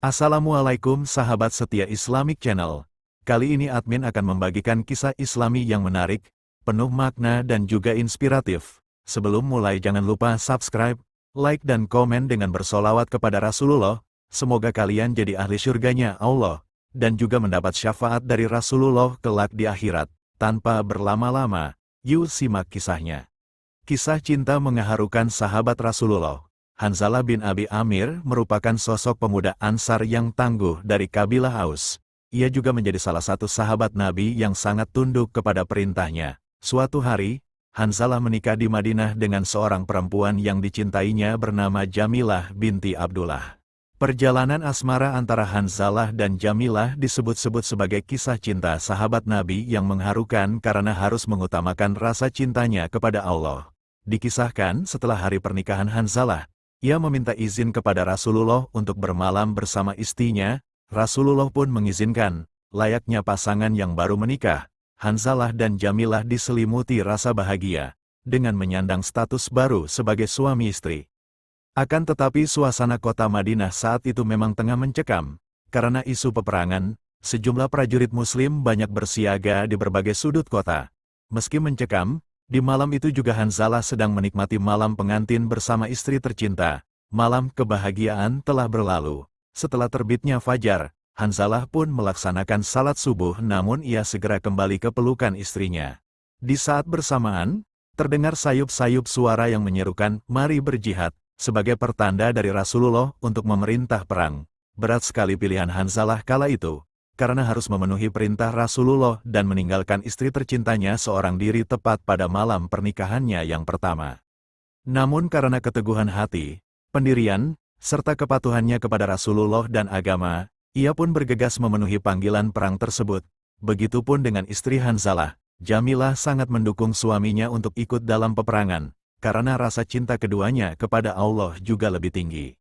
Assalamualaikum sahabat setia Islamic Channel. Kali ini admin akan membagikan kisah Islami yang menarik, penuh makna dan juga inspiratif. Sebelum mulai jangan lupa subscribe, like dan komen dengan bersolawat kepada Rasulullah. Semoga kalian jadi ahli syurganya Allah, dan juga mendapat syafaat dari Rasulullah kelak di akhirat. Tanpa berlama-lama, yuk simak kisahnya. Kisah cinta mengharukan sahabat Rasulullah. Hanzalah bin Abi Amir merupakan sosok pemuda Ansar yang tangguh dari kabilah Aus. Ia juga menjadi salah satu sahabat Nabi yang sangat tunduk kepada perintahnya. Suatu hari, Hanzalah menikah di Madinah dengan seorang perempuan yang dicintainya bernama Jamilah binti Abdullah. Perjalanan asmara antara Hanzalah dan Jamilah disebut-sebut sebagai kisah cinta sahabat Nabi yang mengharukan karena harus mengutamakan rasa cintanya kepada Allah. Dikisahkan setelah hari pernikahan Hanzalah, ia meminta izin kepada Rasulullah untuk bermalam bersama istrinya. Rasulullah pun mengizinkan. Layaknya pasangan yang baru menikah, Hanzalah dan Jamilah diselimuti rasa bahagia dengan menyandang status baru sebagai suami istri. Akan tetapi suasana kota Madinah saat itu memang tengah mencekam. Karena isu peperangan, sejumlah prajurit Muslim banyak bersiaga di berbagai sudut kota. Meski mencekam, di malam itu juga Hanzalah sedang menikmati malam pengantin bersama istri tercinta. Malam kebahagiaan telah berlalu. Setelah terbitnya fajar, Hanzalah pun melaksanakan salat subuh namun ia segera kembali ke pelukan istrinya. Di saat bersamaan, terdengar sayup-sayup suara yang menyerukan, "Mari berjihad," sebagai pertanda dari Rasulullah untuk memerintah perang. Berat sekali pilihan Hanzalah kala itu, karena harus memenuhi perintah Rasulullah dan meninggalkan istri tercintanya seorang diri tepat pada malam pernikahannya yang pertama. Namun karena keteguhan hati, pendirian, serta kepatuhannya kepada Rasulullah dan agama, ia pun bergegas memenuhi panggilan perang tersebut. Begitupun dengan istri Hanzalah, Jamilah sangat mendukung suaminya untuk ikut dalam peperangan, karena rasa cinta keduanya kepada Allah juga lebih tinggi.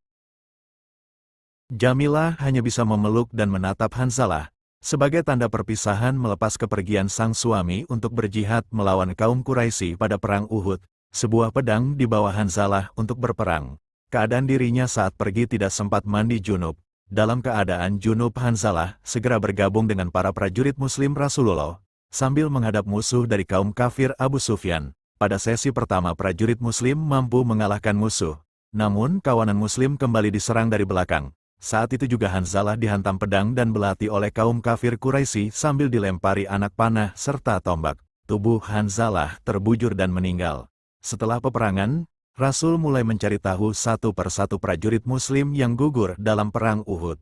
Jamilah hanya bisa memeluk dan menatap Hanzalah, sebagai tanda perpisahan melepas kepergian sang suami untuk berjihad melawan kaum Quraisy pada perang Uhud. Sebuah pedang di bawah Hanzalah untuk berperang. Keadaan dirinya saat pergi tidak sempat mandi junub. Dalam keadaan junub, Hanzalah segera bergabung dengan para prajurit Muslim Rasulullah, sambil menghadap musuh dari kaum kafir Abu Sufyan. Pada sesi pertama prajurit Muslim mampu mengalahkan musuh, namun kawanan Muslim kembali diserang dari belakang. Saat itu juga Hanzalah dihantam pedang dan belati oleh kaum kafir Quraisy sambil dilempari anak panah serta tombak. Tubuh Hanzalah terbujur dan meninggal. Setelah peperangan, Rasul mulai mencari tahu satu persatu prajurit Muslim yang gugur dalam perang Uhud.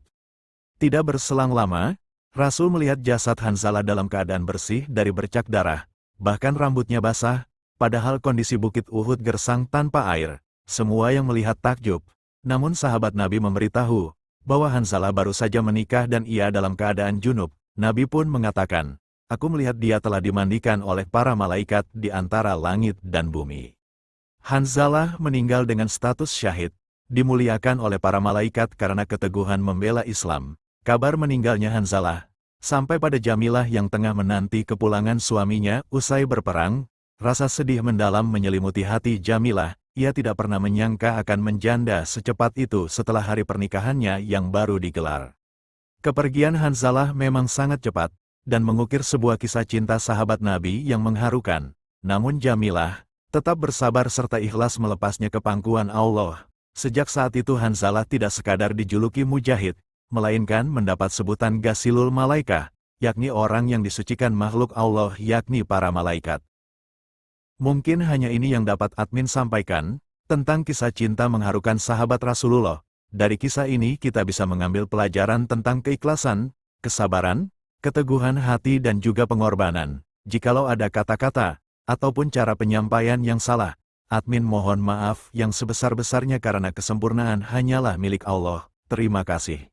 Tidak berselang lama, Rasul melihat jasad Hanzalah dalam keadaan bersih dari bercak darah, bahkan rambutnya basah, padahal kondisi bukit Uhud gersang tanpa air. Semua yang melihat takjub, namun sahabat Nabi memberitahu bahwa Hanzalah baru saja menikah dan ia dalam keadaan junub. Nabi pun mengatakan, "Aku melihat dia telah dimandikan oleh para malaikat di antara langit dan bumi." Hanzalah meninggal dengan status syahid, dimuliakan oleh para malaikat karena keteguhan membela Islam. Kabar meninggalnya Hanzalah sampai pada Jamilah yang tengah menanti kepulangan suaminya usai berperang. Rasa sedih mendalam menyelimuti hati Jamilah. Ia tidak pernah menyangka akan menjanda secepat itu setelah hari pernikahannya yang baru digelar. Kepergian Hanzalah memang sangat cepat, dan mengukir sebuah kisah cinta sahabat Nabi yang mengharukan. Namun Jamilah tetap bersabar serta ikhlas melepasnya ke pangkuan Allah. Sejak saat itu Hanzalah tidak sekadar dijuluki mujahid, melainkan mendapat sebutan Ghasilul Malaikah, yakni orang yang disucikan makhluk Allah yakni para malaikat. Mungkin hanya ini yang dapat admin sampaikan tentang kisah cinta mengharukan sahabat Rasulullah. Dari kisah ini kita bisa mengambil pelajaran tentang keikhlasan, kesabaran, keteguhan hati dan juga pengorbanan. Jikalau ada kata-kata ataupun cara penyampaian yang salah, admin mohon maaf yang sebesar-besarnya karena kesempurnaan hanyalah milik Allah. Terima kasih.